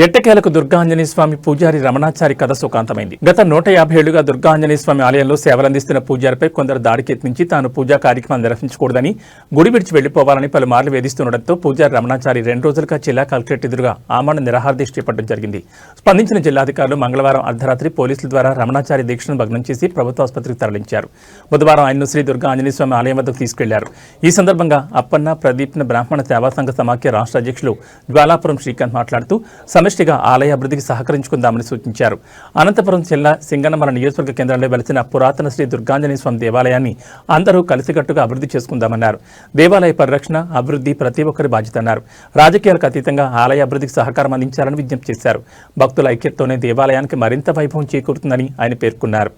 ఎట్టకేలకు దుర్గా ఆంజనేయ స్వామి పూజారి రమణాచారి కథ సుఖాంతమైంది. గత 150 ఏళ్లుగా దుర్గా ఆంజనేయ స్వామి ఆలయంలో సేవలందిస్తున్న పూజారిపై కొందరు దాడికి యత్నించి తాను పూజా కార్యక్రమాలు నిర్వహించకూడదని, గుడి విడిచి వెళ్లిపోవాలని పలుమార్లు వేధిస్తుండటంతో పూజారి రమణాచారి 2 రోజులుగా జిల్లా కలెక్టరేట్ ఎదురుగా ఆమరణ నిరాహారదీక్ష చేపట్టడం జరిగింది. స్పందించిన జిల్లాధికారులు మంగళవారం అర్ధరాత్రి పోలీసుల ద్వారా రమణాచారి దీక్షను భగ్నం చేసి ప్రభుత్వ ఆసుపత్రికి తరలించారు. బుధవారం ఆయన్ను శ్రీ దుర్గా ఆంజనేయ స్వామి ఆలయం వద్దకు తీసుకెళ్లారు. ఈ సందర్భంగా అప్పన్న ప్రదీప్న బ్రాహ్మణ సేవా సంఘ సమాఖ్య రాష్ట్ర అధ్యక్షులు జ్వాలాపురం శ్రీకాంత్ మాట్లాడుతూ సమష్టిగా ఆలయ అభివృద్ధికి సహకరించుకుందామని సూచించారు. అనంతపురం జిల్లా సింగనమల నియోజకవర్గ కేంద్రంలో వెలిసిన పురాతన శ్రీ దుర్గాంజనేయ స్వామి దేవాలయాన్ని అందరూ కలిసికట్టుగా అభివృద్ధి చేసుకుందామన్నారు. దేవాలయ పరిరక్షణ, అభివృద్ధి ప్రతి ఒక్కరి బాధ్యత అన్నారు. రాజకీయాలకు అతీతంగా ఆలయ అభివృద్ధికి సహకారం అందించాలని విజ్ఞప్తి చేశారు. భక్తుల ఐక్యతతోనే దేవాలయానికి మరింత వైభవం చేకూరుతుందని ఆయన పేర్కొన్నారు.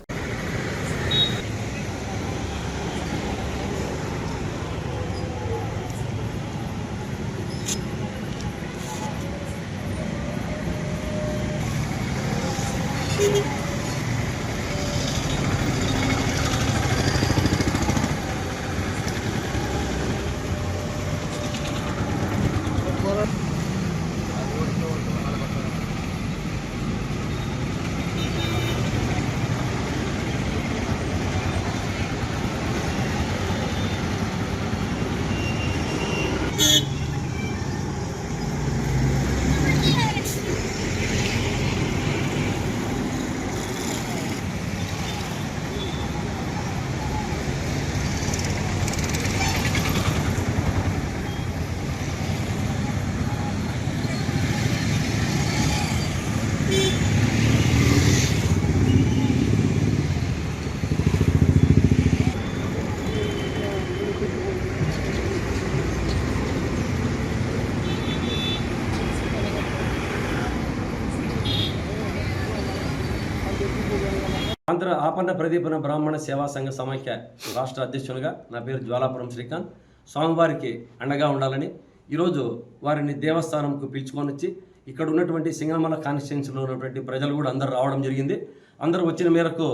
ఆపన్న ప్రదీపన బ్రాహ్మణ సేవా సంఘ సమాఖ్య రాష్ట్ర అధ్యక్షునిగా నా పేరు జ్వాలాపురం శ్రీకాంత్. స్వామివారికి అండగా ఉండాలని ఈరోజు వారిని దేవస్థానంకు పిలుచుకొని వచ్చి ఇక్కడ ఉన్నటువంటి సింగనమల కాన్స్టిట్యున్సీలో ఉన్నటువంటి ప్రజలు కూడా అందరూ రావడం జరిగింది. అందరూ వచ్చిన మేరకు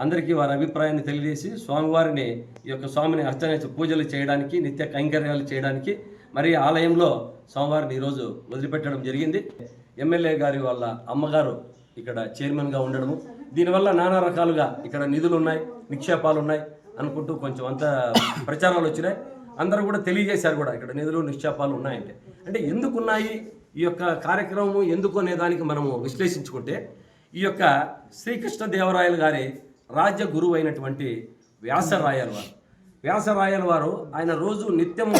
అందరికీ వారి అభిప్రాయాన్ని తెలియజేసి స్వామివారిని ఈ యొక్క స్వామిని అర్చన పూజలు చేయడానికి, నిత్య కైంకర్యాలు చేయడానికి మరి ఆలయంలో స్వామివారిని ఈరోజు వదిలిపెట్టడం జరిగింది. ఎమ్మెల్యే గారి వాళ్ళ అమ్మగారు ఇక్కడ చైర్మన్గా ఉండడము, దీనివల్ల నానా రకాలుగా ఇక్కడ నిధులు ఉన్నాయి, నిక్షేపాలు ఉన్నాయి అనుకుంటూ కొంచెం అంతా ప్రచారాలు వచ్చినాయి. అందరూ కూడా తెలియజేశారు కూడా ఇక్కడ నిధులు నిక్షేపాలు ఉన్నాయంటే. అంటే ఎందుకున్నాయి ఈ యొక్క కార్యక్రమం ఎందుకు అనే దానికి మనము విశ్లేషించుకుంటే, ఈ యొక్క శ్రీకృష్ణదేవరాయలు గారి రాజ్య గురువు అయినటువంటి వ్యాసరాయల వారు ఆయన రోజు నిత్యము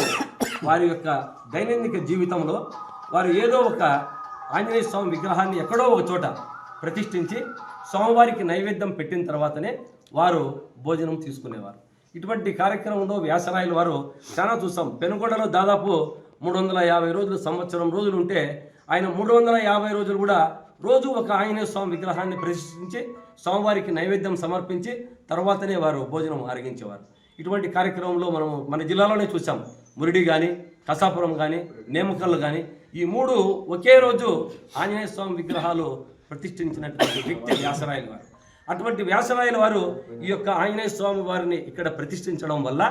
వారి యొక్క దైనందిక జీవితంలో వారు ఏదో ఒక ఆంజనేయ స్వామి విగ్రహాన్ని ఎక్కడో ఒక చోట ప్రతిష్ఠించి స్వామివారికి నైవేద్యం పెట్టిన తర్వాతనే వారు భోజనం తీసుకునేవారు. ఇటువంటి కార్యక్రమంలో వ్యాసరాయల వారు చాలా చూస్తాం. పెనుగొండలో దాదాపు 350 రోజులు, సంవత్సరం రోజులు ఉంటే ఆయన 350 రోజులు కూడా రోజు ఒక ఆంజనేయ స్వామి విగ్రహాన్ని ప్రతిష్ఠించి స్వామివారికి నైవేద్యం సమర్పించి తర్వాతనే వారు భోజనం అరిగించేవారు. ఇటువంటి కార్యక్రమంలో మనము మన జిల్లాలోనే చూసాం. మురిడి కానీ, కసాపురం కానీ, నేమకల్లు కానీ ఈ 3 ఒకే రోజు ఆంజనేయ స్వామి విగ్రహాలు ప్రతిష్ఠించినటువంటి వ్యక్తి వ్యాసరాయల వారు. అటువంటి వ్యాసరాయల వారు ఈ యొక్క ఆంజనేయ స్వామి వారిని ఇక్కడ ప్రతిష్ఠించడం వల్ల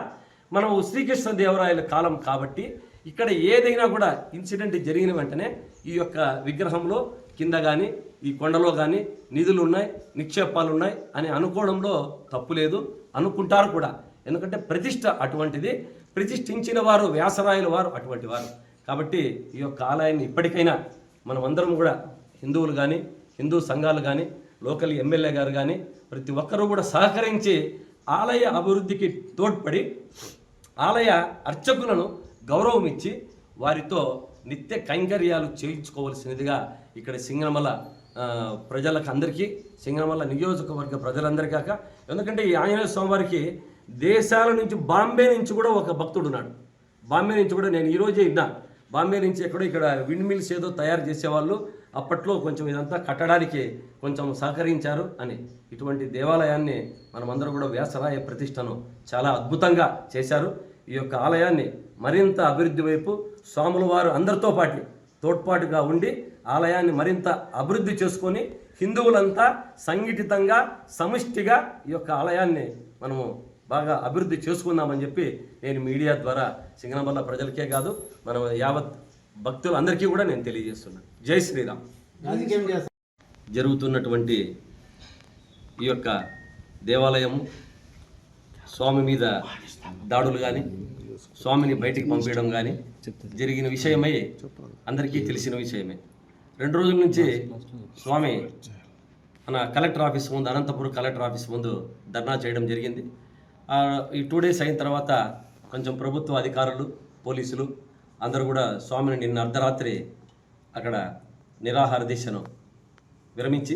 మనం శ్రీకృష్ణదేవరాయల కాలం కాబట్టి ఇక్కడ ఏదైనా కూడా ఇన్సిడెంట్ జరిగిన వెంటనే ఈ యొక్క విగ్రహంలో కింద కానీ ఈ కొండలో కానీ నిధులు ఉన్నాయి, నిక్షేపాలు ఉన్నాయి అని అనుకోవడంలో తప్పు లేదు, అనుకుంటారు కూడా. ఎందుకంటే ప్రతిష్ట అటువంటిది, ప్రతిష్ఠించిన వారు వ్యాసరాయల వారు అటువంటి వారు. కాబట్టి ఈ యొక్క ఆలయాన్ని ఇప్పటికైనా మనం అందరం కూడా హిందువులు కానీ, హిందూ సంఘాలు కానీ, లోకల్ ఎమ్మెల్యే గారు కానీ ప్రతి ఒక్కరూ కూడా సహకరించి ఆలయ అభివృద్ధికి తోడ్పడి ఆలయ అర్చకులను గౌరవం ఇచ్చి వారితో నిత్య కైంకర్యాలు చేయించుకోవాల్సినదిగా ఇక్కడ సింగనమల ప్రజలకు అందరికీ, సింగనమల నియోజకవర్గ ప్రజలందరికీ కాక, ఎందుకంటే ఈ ఆంజనేయ స్వామివారికి దేశాల నుంచి, బాంబే నుంచి కూడా ఒక భక్తుడు ఉన్నాడు. బాంబే నుంచి కూడా నేను ఈరోజే విన్నా. బాంబే నుంచి ఎక్కడో ఇక్కడ విండ్ మిల్స్ ఏదో తయారు చేసేవాళ్ళు అప్పట్లో కొంచెం ఇదంతా కట్టడానికి కొంచెం సహకరించారు అని. ఇటువంటి దేవాలయాన్ని మనమందరం కూడా వ్యాసరాయ ప్రతిష్టను చాలా అద్భుతంగా చేశారు. ఈ యొక్క ఆలయాన్ని మరింత అభివృద్ధి వైపు స్వాముల వారు అందరితో పాటు తోడ్పాటుగా ఉండి ఆలయాన్ని మరింత అభివృద్ధి చేసుకొని హిందువులంతా సంఘటితంగా సమిష్టిగా ఈ యొక్క ఆలయాన్ని మనము బాగా అభివృద్ధి చేసుకుందామని చెప్పి నేను మీడియా ద్వారా సింగనమల ప్రజలకే కాదు మన యావత్ భక్తులందరికీ కూడా నేను తెలియజేస్తున్నాను. జై శ్రీరామ్. జరుగుతున్నటువంటి ఈ యొక్క దేవాలయము స్వామి మీద దాడులు కానీ స్వామిని బయటికి పంపించడం కానీ జరిగిన విషయమై అందరికీ తెలిసిన విషయమే. 2 రోజుల నుంచి స్వామి మన కలెక్టర్ ఆఫీస్ ముందు, అనంతపురం కలెక్టర్ ఆఫీస్ ముందు ధర్నా చేయడం జరిగింది. ఈ 2 డేస్ అయిన తర్వాత కొంచెం ప్రభుత్వ అధికారులు, పోలీసులు అందరూ కూడా స్వామిని నిన్న అర్ధరాత్రి అక్కడ నిరాహార దీక్షను విరమించి